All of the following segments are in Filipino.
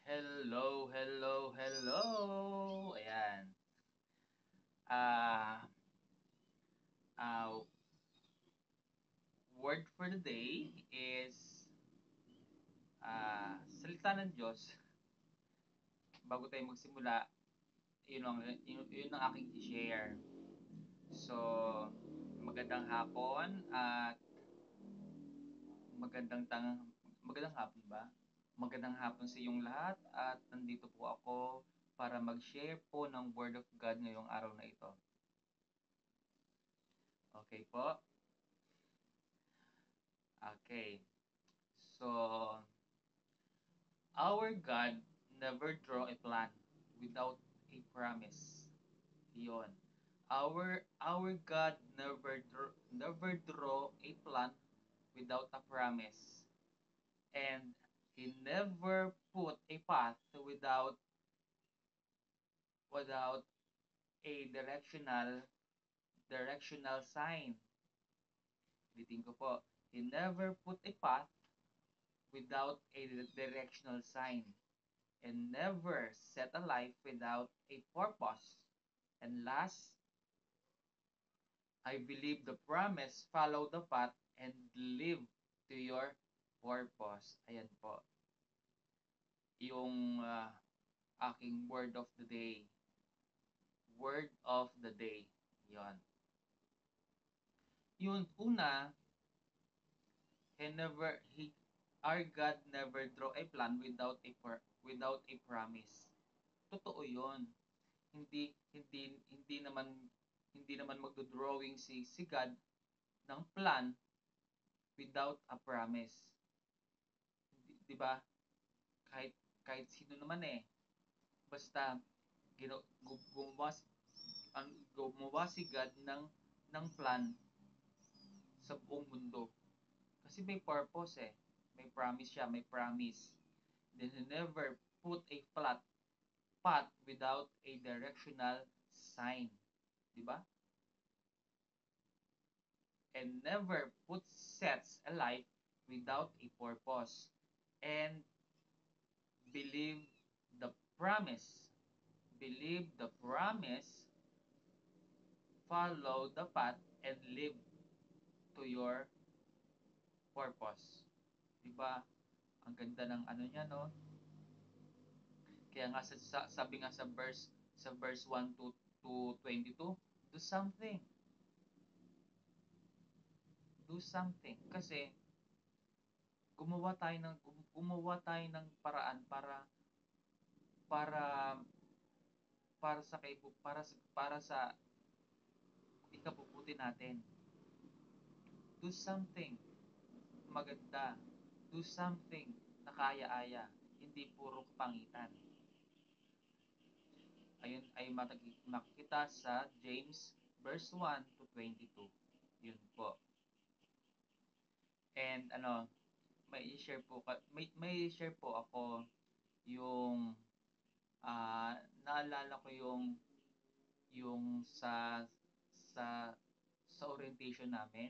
Hello, hello, hello! Ayan. Ah, ah, word for the day is salita ng Diyos. Bago tayo magsimula, yun ang aking i-share. So, magandang hapon at magandang tang magandang hapon ba? Magandang hapon sa iyong lahat at nandito po ako para mag-share po ng Word of God ngayong araw na ito. Okay po? Okay. So, our God never draw a plan without a promise. Yon. Our God never draw a plan without a promise. And he never put a path without a directional sign. Bitin ko po. He never put a path without a directional sign, and never set a life without a purpose. And last, I believe the promise, follow the path, and live to your purpose. Ayan po. Yung aking word of the day. Word of the day. Yon. Yun, una, he, our God never draw a plan without a promise. Totoo yon. Hindi naman magdo-drawing si God ng plan without a promise. 'Di ba? Kahit kahit sino naman basta gumawa gumawa si God ng plan sa buong mundo. Kasi may purpose May promise siya, may promise. Then he never put a flat path without a directional sign. 'Di ba? And never sets a life without a purpose. And believe the promise. Believe the promise, follow the path, and live to your purpose. Diba? Ang ganda ng ano niya, no? Kaya nga sabi nga sa verse 1 to 22, do something. Do something. Kasi gumawa tayo ng paraan para para sa para sa ikabubuti natin. Do something maganda. Do something na kaya-aya, hindi puro kapangitan. Ayun ay makikita sa James verse 1 to 22. Yun po. And may share po ako yung naalala ko yung sa sa orientation namin.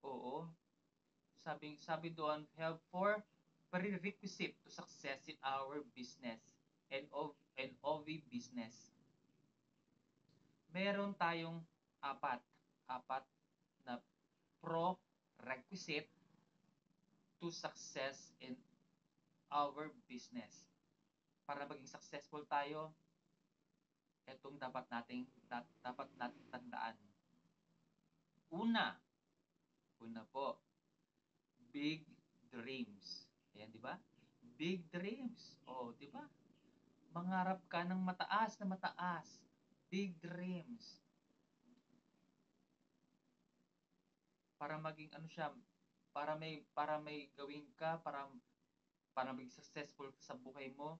Oo, sabi doon, have four prerequisite to success in our business and OV business. Meron tayong apat na pro-requisite to success in our business. Para maging successful tayo, etong dapat nating tandaan. Una, una po, big dreams. Ayan, di ba? Big dreams. Oh, di ba? Mangarap ka ng mataas na mataas. Big dreams. Para maging ano siya, para may gawin ka, para maging successful sa buhay mo,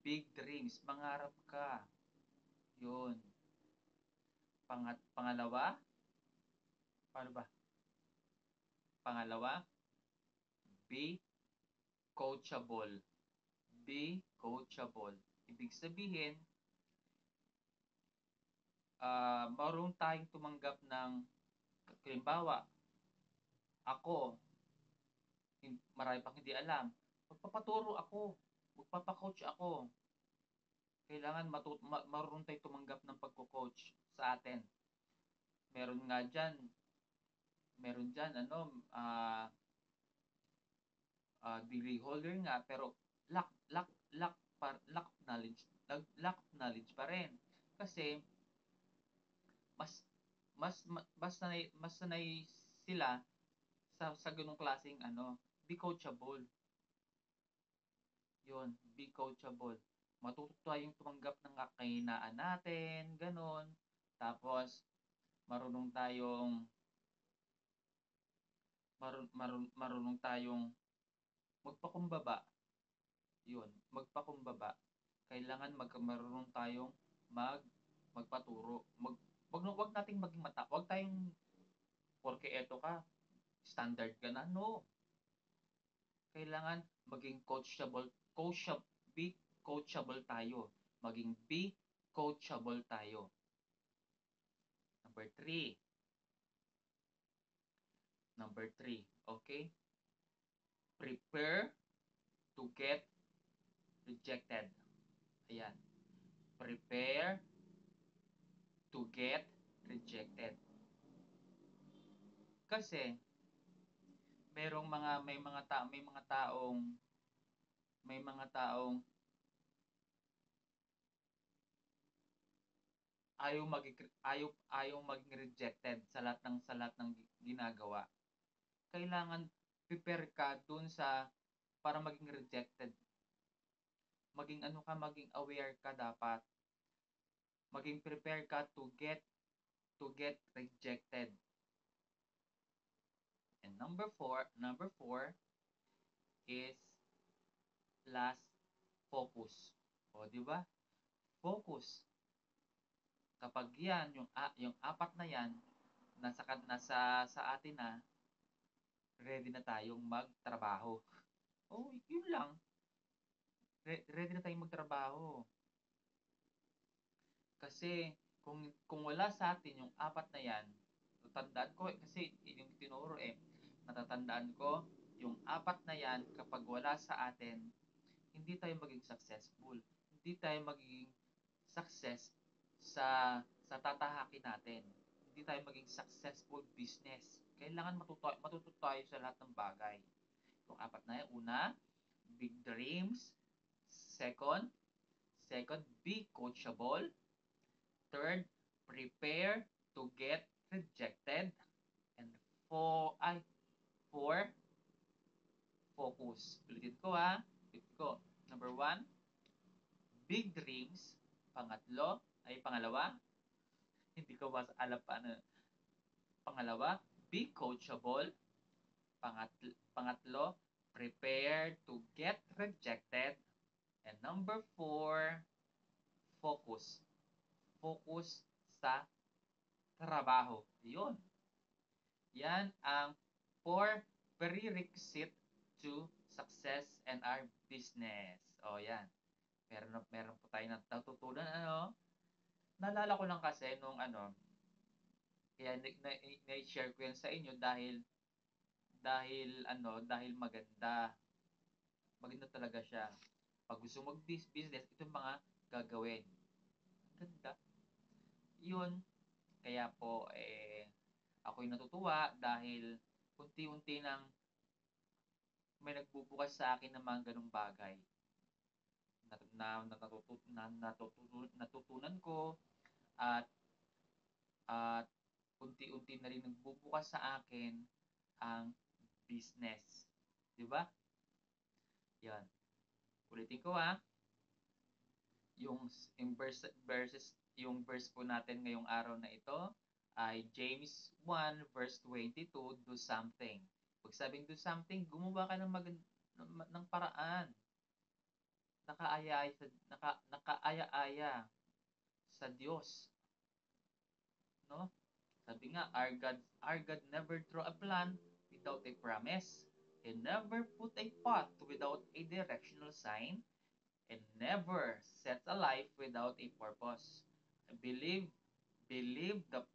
big dreams, mangarap ka. 'Yun. Pangalawa, paano ba? Pangalawa, be coachable. Be coachable. Ibig sabihin, marunong tayong tumanggap ng, halimbawa, ako, marami pang hindi alam, magpapaturo ako. magpapa-coach ako. Kailangan marunong tayo tumanggap ng pagko-coach sa atin. Meron nga diyan, meron diyan ano, degree holder nga pero lack lack lack of knowledge, lack of knowledge pa rin. Kasi mas mas sanay sila sa ganung klaseng ano, be coachable. Yun, be coachable. Matuto tayong tumanggap ng kahinaan natin, gano'n. Tapos, marunong tayong marunong tayong magpakumbaba. Yun, magpakumbaba. Kailangan marunong tayong magpaturo. Wag nating maging wag tayong porke eto ka, standard ka na. No. Kailangan maging be coachable tayo. Maging be coachable tayo. Number 3. Number 3. Okay? Prepare to get rejected. Ayan. Prepare to get rejected. Kasi may mga taong ayaw maging rejected sa lahat ng ginagawa. Kailangan prepare ka dun sa para maging rejected. Maging ano ka, maging aware ka dapat. Maging prepare ka to get rejected. And number 4 is last, focus. O, di ba? Focus. Kapag yan, yung apat na yan, nasa sa atin na, ready na tayong magtrabaho. Oh, yun lang. Ready na tayong magtrabaho. Kasi kung wala sa atin yung apat na yan, natandaan ko kasi yung tinuro natatandaan ko yung apat na yan kapag wala sa atin, hindi tayo maging successful. Hindi tayo magiging success sa tatahakin natin. Hindi tayo maging successful business. Kailangan matuto tayo sa lahat ng bagay. Yung apat na yan, una, big dreams. Second, be coachable. Third, prepare to get rejected. And four, focus. Ulitin ko ha. Ulitin ko. Number 1, big dreams. Pangalawa, hindi ko mas alam paano. Pangalawa, be coachable. Pangatlo, prepare to get rejected. And number 4, focus. Focus sa trabaho. Yun. Yan ang 4 prerequisite to success in our business. O yan. Meron po tayo natutunan ano. Naalala ko lang kasi nung ano, kaya na-share ko yan sa inyo dahil maganda. Maganda talaga siya. Pag gusto mag-business, ito yung mga gagawin. Ganda. Yun. Kaya po, ako'y natutuwa dahil unti-unti nang may nagbubukas sa akin ng mga ganong bagay natutunan ko at at unti-unti na rin nagbubukas sa akin ang business. 'Di ba? 'Yan. Ulitin ko ha. Yung verse po natin ngayong araw na ito ay James 1 verse 22, do something. Pag sabing do something, gumawa ka ng paraan. Nakaaya-aya sa Diyos, no? Sabi nga, our God never draw a plan without a promise. He never put a path without a directional sign, and never set a life without a purpose. Believe the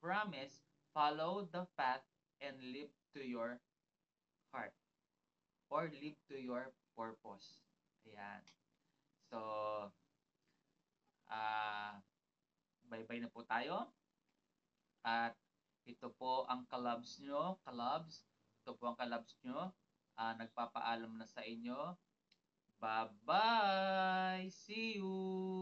promise, follow the path, and live to your heart or live to your purpose. Ayan. So, ah, bye-bye na po tayo. At ito po ang kalabs nyo, kalabs. Ito po ang kalabs nyo. Nagpapaalam na sa inyo. Bye-bye! See you!